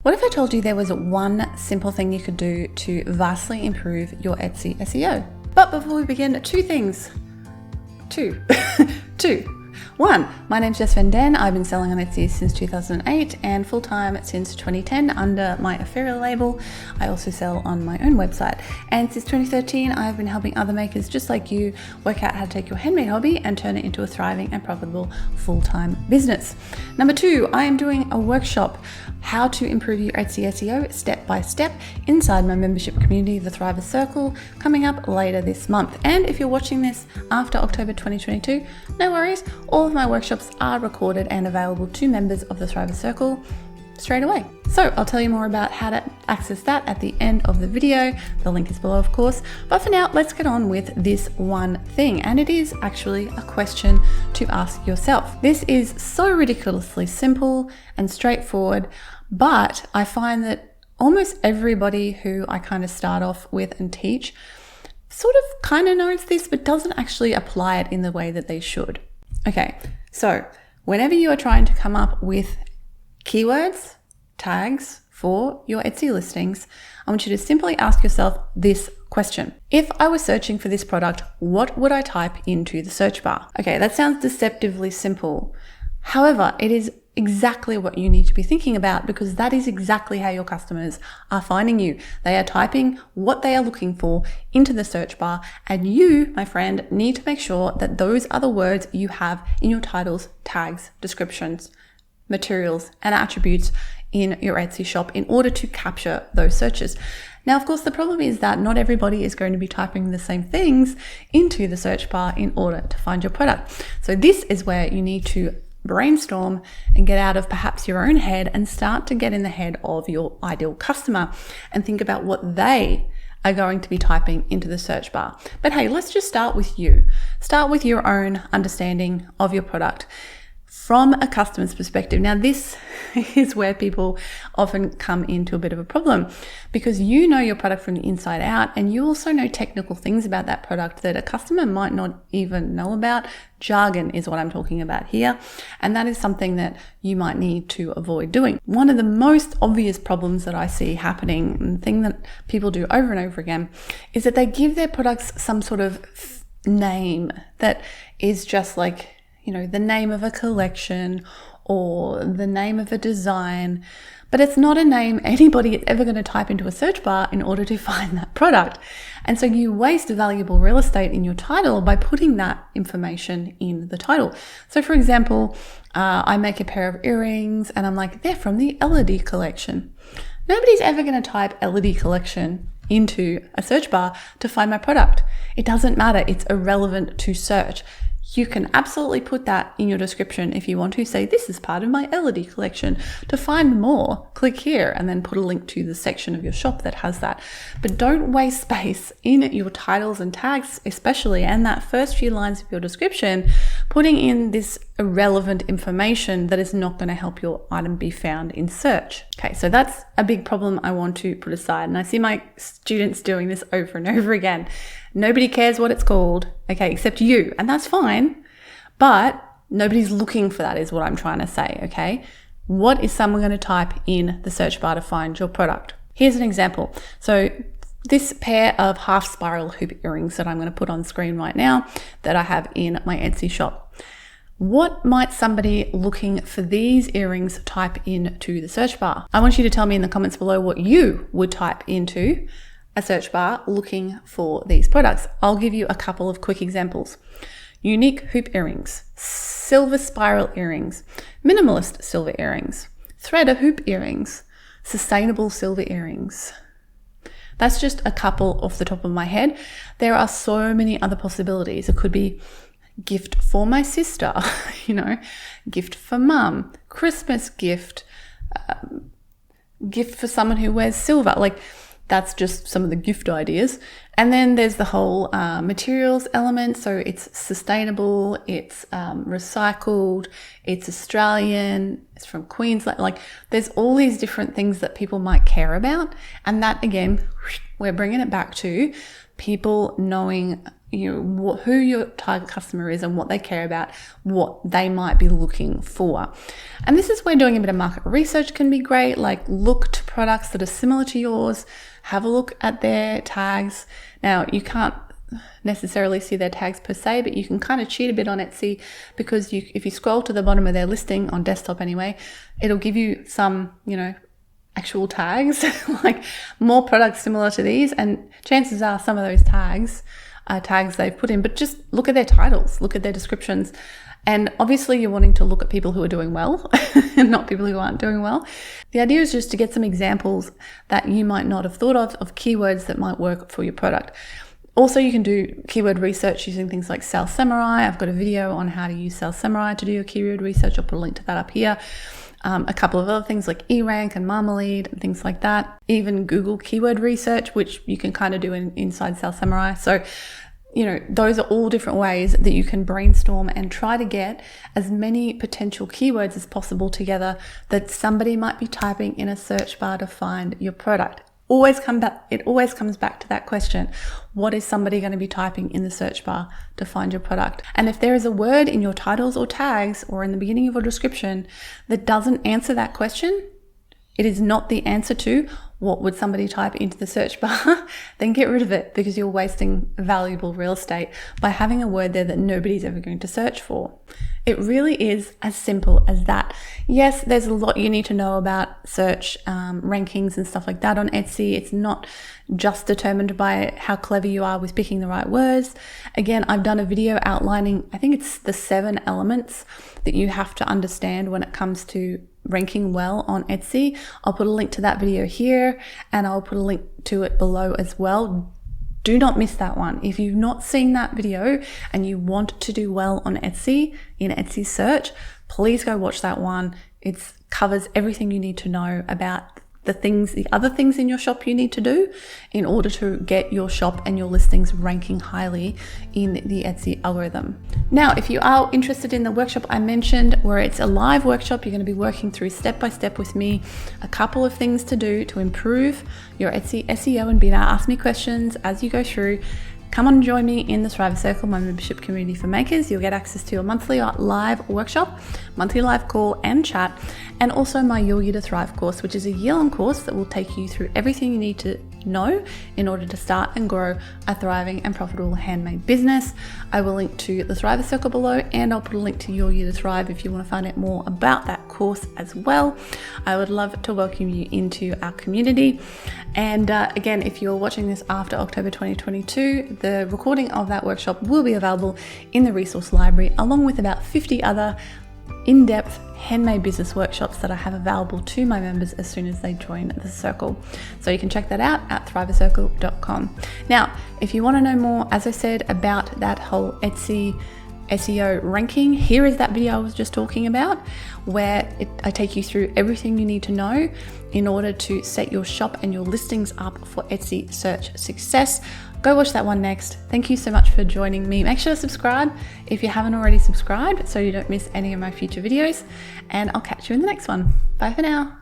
What if I told you there was one simple thing you could do to vastly improve your Etsy SEO? But before we begin, two things. One, my name's Jess. I've been selling on Etsy since 2008 and full-time since 2010 under my affiliate label. I also sell on my own website. And since 2013, I've been helping other makers just like you work out how to take your handmade hobby and turn it into a thriving and profitable full-time business. Number two, I am doing a workshop, how to improve your Etsy SEO step by step, inside my membership community, the Thrivers Circle, coming up later this month. And if you're watching this after October 2022, no worries, all of my workshops are recorded and available to members of the Thrivers Circle straight away. So I'll tell you more about how to access that at the end of the video. The link is below, of course. But for now, let's get on with this one thing. And it is actually a question to ask yourself. This is so ridiculously simple and straightforward, but I find that almost everybody who I kind of start off with and teach sort of kind of knows this, but doesn't actually apply it in the way that they should. Okay, so whenever you are trying to come up with keywords, tags for your Etsy listings, I want you to simply ask yourself this question. If I was searching for this product, what would I type into the search bar? Okay, that sounds deceptively simple. However, it is exactly what you need to be thinking about, because that is exactly how your customers are finding you. They are typing what they are looking for into the search bar, and you, my friend, need to make sure that those are the words you have in your titles, tags, descriptions, materials, and attributes in your Etsy shop in order to capture those searches. Now, of course, the problem is that not everybody is going to be typing the same things into the search bar in order to find your product. So this is where you need to brainstorm and get out of perhaps your own head and start to get in the head of your ideal customer and think about what they are going to be typing into the search bar. But hey, let's just start with you. Start with your own understanding of your product from a customer's perspective. Now, this is where people often come into a bit of a problem, because you know your product from the inside out, and you also know technical things about that product that a customer might not even know about. Jargon is what I'm talking about here, and that is something that you might need to avoid doing. One of the most obvious problems that I see happening, and the thing that people do over and over again, is that they give their products some sort of name that is just like, you know, the name of a collection or the name of a design, but it's not a name anybody is ever going to type into a search bar in order to find that product. And so you waste valuable real estate in your title by putting that information in the title. So for example, I make a pair of earrings and I'm like, they're from the Elodie collection. Nobody's ever going to type Elodie collection into a search bar to find my product. It doesn't matter. It's irrelevant to search. You can absolutely put that in your description if you want to. Say, this is part of my Elodie collection. To find more, click here and then put a link to the section of your shop that has that. But don't waste space in your titles and tags, especially, and that first few lines of your description, putting in this irrelevant information that is not going to help your item be found in search. Okay, so that's a big problem I want to put aside. And I see my students doing this over and over again. Nobody cares what it's called, okay, except you, and that's fine, but nobody's looking for that is what I'm trying to say, okay? What is someone going to type in the search bar to find your product? Here's an example. So this pair of half spiral hoop earrings that I'm going to put on screen right now that I have in my Etsy shop. What might somebody looking for these earrings type into the search bar? I want you to tell me in the comments below what you would type into a search bar looking for these products. I'll give you a couple of quick examples. Unique hoop earrings, silver spiral earrings, minimalist silver earrings, threader hoop earrings, sustainable silver earrings. That's just a couple off the top of my head. There are so many other possibilities. It could be gift for my sister, you know, gift for mum, Christmas gift, gift for someone who wears silver. Like, that's just some of the gift ideas. And then there's the whole materials element. So it's sustainable, it's recycled, it's Australian, it's from Queensland. Like, there's all these different things that people might care about. And that, again, we're bringing it back to people knowing who your target customer is and what they care about, what they might be looking for. And this is where doing a bit of market research can be great. Like, look to products that are similar to yours, have a look at their tags. Now, you can't necessarily see their tags per se, but you can kind of cheat a bit on Etsy, because if you scroll to the bottom of their listing on desktop anyway, it'll give you some, actual tags, like more products similar to these. And chances are some of those tags are tags they've put in, but just look at their titles, look at their descriptions. And obviously you're wanting to look at people who are doing well and not people who aren't doing well. The idea is just to get some examples that you might not have thought of keywords that might work for your product. Also, you can do keyword research using things like Sales Samurai. I've got a video on how to use Sales Samurai to do your keyword research. I'll put a link to that up here. A couple of other things like eRank and Marmalade and things like that. Even Google keyword research, which you can kind of do inside Sales Samurai. So, those are all different ways that you can brainstorm and try to get as many potential keywords as possible together that somebody might be typing in a search bar to find your product. It always comes back to that question. What is somebody going to be typing in the search bar to find your product? And if there is a word in your titles or tags or in the beginning of your description that doesn't answer that question, it is not the answer to what would somebody type into the search bar, then get rid of it, because you're wasting valuable real estate by having a word there that nobody's ever going to search for. It really is as simple as that. Yes, there's a lot you need to know about search rankings and stuff like that on Etsy. It's not just determined by how clever you are with picking the right words. Again, I've done a video outlining, I think it's the 7 elements that you have to understand when it comes to ranking well on Etsy. I'll put a link to that video here, and I'll put a link to it below as well. Do not miss that one. If you've not seen that video and you want to do well on Etsy, in Etsy search, please go watch that one. It covers everything you need to know about the other things in your shop you need to do in order to get your shop and your listings ranking highly in the Etsy algorithm. Now, if you are interested in the workshop I mentioned, where it's a live workshop, you're going to be working through step by step with me a couple of things to do to improve your Etsy SEO and be able to ask me questions as you go through. Come on and join me in the Thriver Circle, my membership community for makers. You'll get access to a monthly live workshop, monthly live call and chat, and also my Your Year to Thrive course, which is a year-long course that will take you through everything you need to know in order to start and grow a thriving and profitable handmade business. I will link to the Thriver Circle below, and I'll put a link to Your Year to Thrive if you want to find out more about that course as well. I would love to welcome you into our community. And again, if you're watching this after October 2022, the recording of that workshop will be available in the resource library, along with about 50 other in-depth handmade business workshops that I have available to my members as soon as they join the circle. So you can check that out at thrivercircle.com. Now, if you want to know more, as I said, about that whole Etsy SEO ranking, here is that video I was just talking about, where I take you through everything you need to know in order to set your shop and your listings up for Etsy search success. Go watch that one next. Thank you so much for joining me. Make sure to subscribe if you haven't already subscribed so you don't miss any of my future videos, and I'll catch you in the next one. Bye for now.